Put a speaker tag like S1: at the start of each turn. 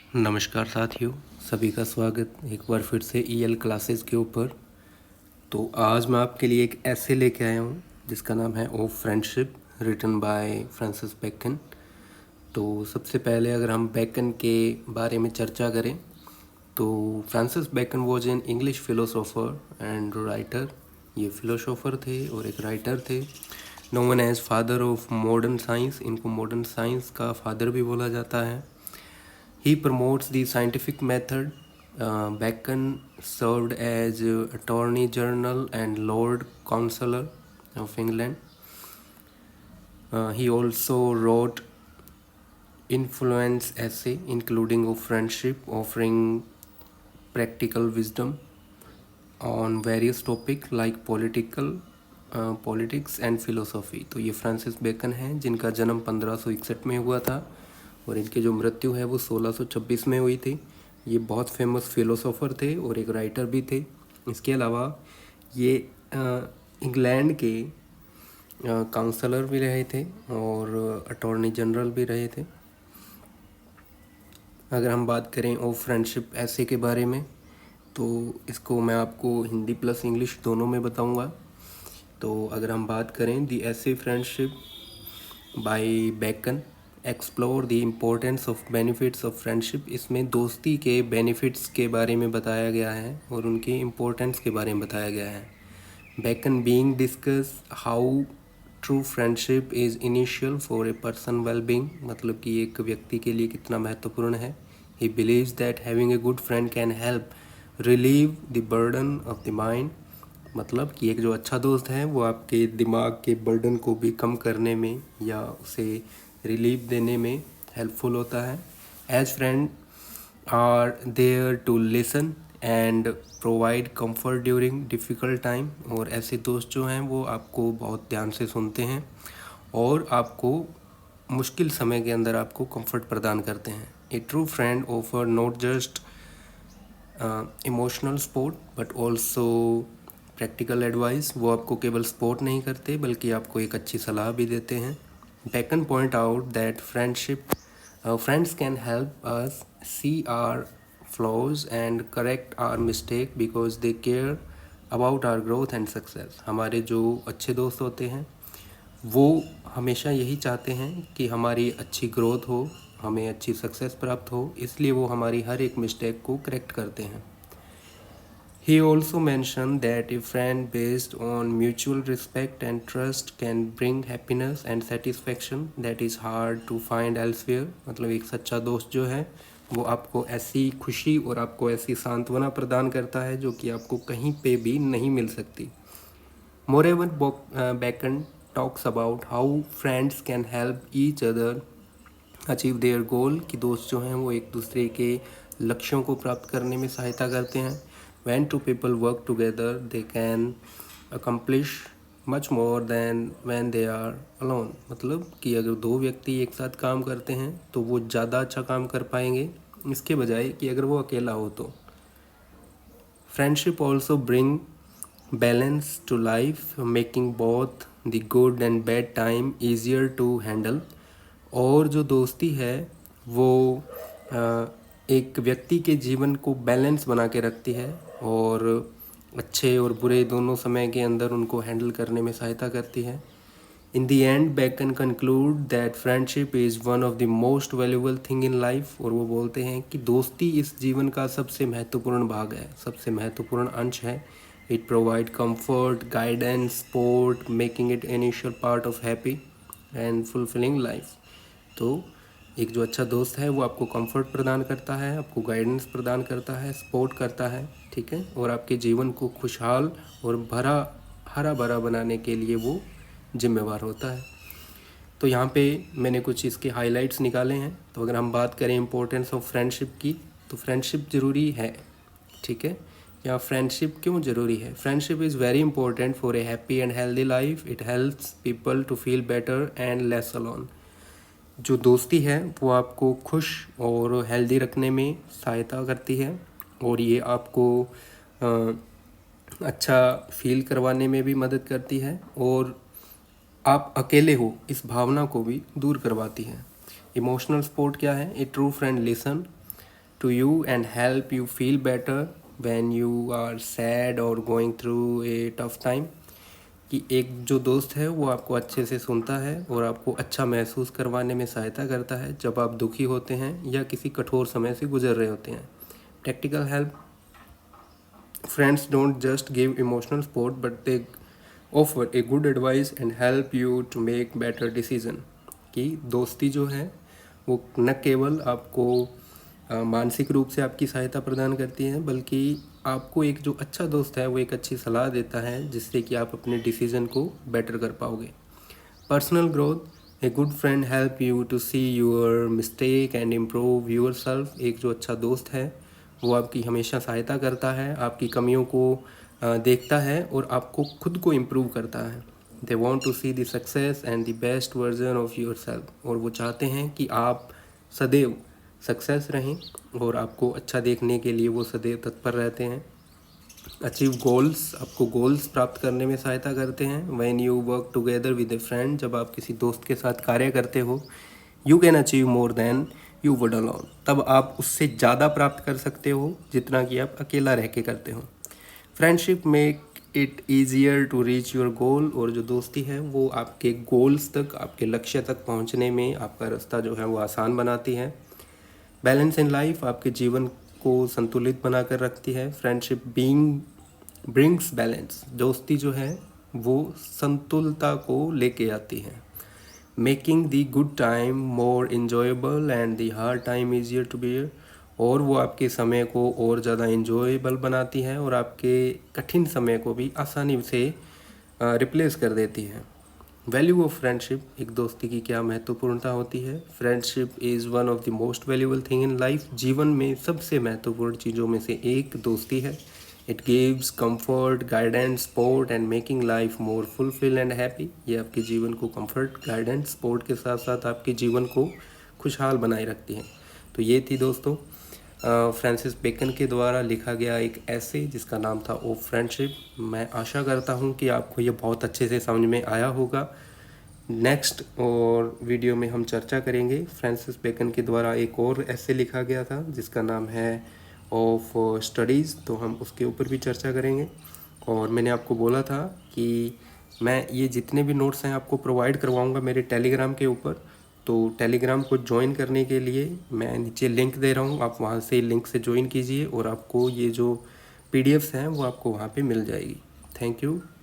S1: नमस्कार साथियों, सभी का स्वागत एक बार फिर से ईएल क्लासेस के ऊपर। तो आज मैं आपके लिए एक ऐसे लेके आया हूँ जिसका नाम है O friendship, written by Francis Bacon. तो सबसे पहले अगर हम बेकन के बारे में चर्चा करें तो Francis Bacon was an English philosopher and writer. ये फिलोसोफर थे और एक राइटर थे। Known as father of modern science, इनको मॉडर्न साइंस का फादर भी बोला जाता है। He promotes the scientific method. Bacon served as Attorney General and Lord Chancellor of England. He also wrote influence essay including of friendship, offering practical wisdom on various topics like politics and philosophy. तो ये Francis bacon हैं जिनका जन्म 1561 में हुआ था और इनकी जो मृत्यु है वो 1626 में हुई थी। ये बहुत फेमस फिलोसोफर थे और एक राइटर भी थे। इसके अलावा ये इंग्लैंड के काउंसलर भी रहे थे और अटॉर्नी जनरल भी रहे थे। अगर हम बात करें ऑफ फ्रेंडशिप ऐसे के बारे में तो इसको मैं आपको हिंदी प्लस इंग्लिश दोनों में बताऊंगा। तो अगर हम बात करें the essay friendship by Bacon explore the importance of benefits of friendship, इसमें दोस्ती के बेनिफिट्स के बारे में बताया गया है और उनकी इम्पोर्टेंस के बारे में बताया गया है। Bacon being discuss how true friendship is initial for a person well being, मतलब कि एक व्यक्ति के लिए कितना महत्वपूर्ण है। He believes that having a good friend can help relieve the burden of the mind, मतलब कि एक जो अच्छा दोस्त है वो आपके दिमाग के बर्डन को भी कम करने में या उसे रिलीफ देने में हेल्पफुल होता है। As friend are there to listen and provide comfort during difficult time, और ऐसे दोस्त जो हैं वो आपको बहुत ध्यान से सुनते हैं और आपको मुश्किल समय के अंदर आपको कंफर्ट प्रदान करते हैं। A true friend offer not just emotional support but also practical advice, वो आपको केवल सपोर्ट नहीं करते बल्कि आपको एक अच्छी सलाह भी देते हैं। Bacon point out that friends can help us see our flaws and correct our mistake because they care about our growth and success. हमारे जो अच्छे दोस्त होते हैं वो हमेशा यही चाहते हैं कि हमारी अच्छी ग्रोथ हो, हमें अच्छी सक्सेस प्राप्त हो, इसलिए वो हमारी हर एक मिस्टेक को करेक्ट करते हैं। He also mentioned that a friend based on mutual respect and trust can bring happiness and satisfaction that is hard to find elsewhere, मतलब एक सच्चा दोस्त जो है वो आपको ऐसी खुशी और आपको ऐसी सांत्वना प्रदान करता है जो कि आपको कहीं पे भी नहीं मिल सकती। Moreover, Bacon talks about how friends can help each other achieve their गोल, कि दोस्त जो हैं वो एक दूसरे के लक्ष्यों को प्राप्त करने में सहायता करते हैं। When two people work together they can accomplish much more than when they are alone, मतलब कि अगर दो व्यक्ति एक साथ काम करते हैं तो वो ज़्यादा अच्छा काम कर पाएंगे इसके बजाय कि अगर वो अकेला हो तो। Friendship also bring balance to life, making both the good and bad time easier to handle, और जो दोस्ती है वो एक व्यक्ति के जीवन को बैलेंस बना के रखती है और अच्छे और बुरे दोनों समय के अंदर उनको हैंडल करने में सहायता करती है। In the end Bacon conclude that friendship is one of the most valuable thing in life, और वो बोलते हैं कि दोस्ती इस जीवन का सबसे महत्वपूर्ण भाग है, सबसे महत्वपूर्ण अंश है। It provide comfort, guidance, support, making it initial part of happy and fulfilling life. तो एक जो अच्छा दोस्त है वो आपको कंफर्ट प्रदान करता है, आपको गाइडेंस प्रदान करता है, सपोर्ट करता है, ठीक है, और आपके जीवन को खुशहाल और हरा भरा बनाने के लिए वो जिम्मेवार होता है। तो यहाँ पे मैंने कुछ इसके हाइलाइट्स निकाले हैं। तो अगर हम बात करें इम्पोर्टेंस ऑफ फ्रेंडशिप की, तो फ्रेंडशिप ज़रूरी है, ठीक है। या फ्रेंडशिप क्यों ज़रूरी है? Friendship is very important for a happy and healthy life. It helps people to feel better and less alone. जो दोस्ती है वो आपको खुश और हेल्दी रखने में सहायता करती है और ये आपको अच्छा फील करवाने में भी मदद करती है और आप अकेले हो इस भावना को भी दूर करवाती है। इमोशनल सपोर्ट क्या है? A true friend listen to you and help you feel better when you are sad or going through a tough time। कि एक जो दोस्त है वो आपको अच्छे से सुनता है और आपको अच्छा महसूस करवाने में सहायता करता है जब आप दुखी होते हैं या किसी कठोर समय से गुजर रहे होते हैं। Practical help, friends don't just give emotional support but they offer a good advice and help you to make better decision। कि दोस्ती जो है वो न केवल आपको मानसिक रूप से आपकी सहायता प्रदान करती है बल्कि आपको एक जो अच्छा दोस्त है वो एक अच्छी सलाह देता है जिससे कि आप अपने डिसीजन को बेटर कर पाओगे। Personal growth, a good friend help you to see your mistake and improve yourself. एक जो अच्छा दोस्त है वो आपकी हमेशा सहायता करता है, आपकी कमियों को देखता है और आपको खुद को इम्प्रूव करता है। They want to see the success and the best version of yourself. और वो चाहते हैं कि आप सदैव सक्सेस रहें और आपको अच्छा देखने के लिए वो सदैव तत्पर रहते हैं। अचीव गोल्स, आपको गोल्स प्राप्त करने में सहायता करते हैं। When you work together with A friend, जब आप किसी दोस्त के साथ कार्य करते हो, you can achieve more than you would alone, तब आप उससे ज़्यादा प्राप्त कर सकते हो जितना कि आप अकेला रह के करते हो। Friendship make it easier to reach your goal. और जो दोस्ती है वो आपके गोल्स तक, आपके लक्ष्य तक पहुंचने में आपका रास्ता जो है वो आसान बनाती है। बैलेंस इन लाइफ, आपके जीवन को संतुलित बनाकर रखती है। फ्रेंडशिप ब्रिंग्स बैलेंस, दोस्ती जो है वो संतुलता को लेके आती है। Making the good time more enjoyable and the hard time easier to bear. और वो आपके समय को और ज़्यादा इन्जॉयबल बनाती है और आपके कठिन समय को भी आसानी से रिप्लेस कर देती है। वैल्यू ऑफ फ्रेंडशिप, एक दोस्ती की क्या महत्वपूर्णता होती है। Friendship is one of the most valuable thing in life. जीवन में सबसे महत्वपूर्ण चीज़ों में से एक दोस्ती है। It gives comfort, guidance, support and making life more fulfil and happy. ये आपके जीवन को कंफर्ट, गाइडेंस, सपोर्ट के साथ साथ आपके जीवन को खुशहाल बनाए रखती है। तो ये थी दोस्तों फ्रांसिस बेकन के द्वारा लिखा गया एक ऐसे जिसका नाम था ओ फ्रेंडशिप। मैं आशा करता हूँ कि आपको ये बहुत अच्छे से समझ में आया होगा। नेक्स्ट और वीडियो में हम चर्चा करेंगे फ्रांसिस बेकन के द्वारा एक और ऐसे लिखा गया था जिसका नाम है ऑफ स्टडीज़, तो हम उसके ऊपर भी चर्चा करेंगे। और मैंने आपको बोला था कि मैं ये जितने भी नोट्स हैं आपको प्रोवाइड करवाऊंगा मेरे टेलीग्राम के ऊपर। तो टेलीग्राम को ज्वाइन करने के लिए मैं नीचे लिंक दे रहा हूँ, आप वहाँ से लिंक से ज्वाइन कीजिए और आपको ये जो पीडीएफ्स हैं वो आपको वहाँ पे मिल जाएगी। Thank you.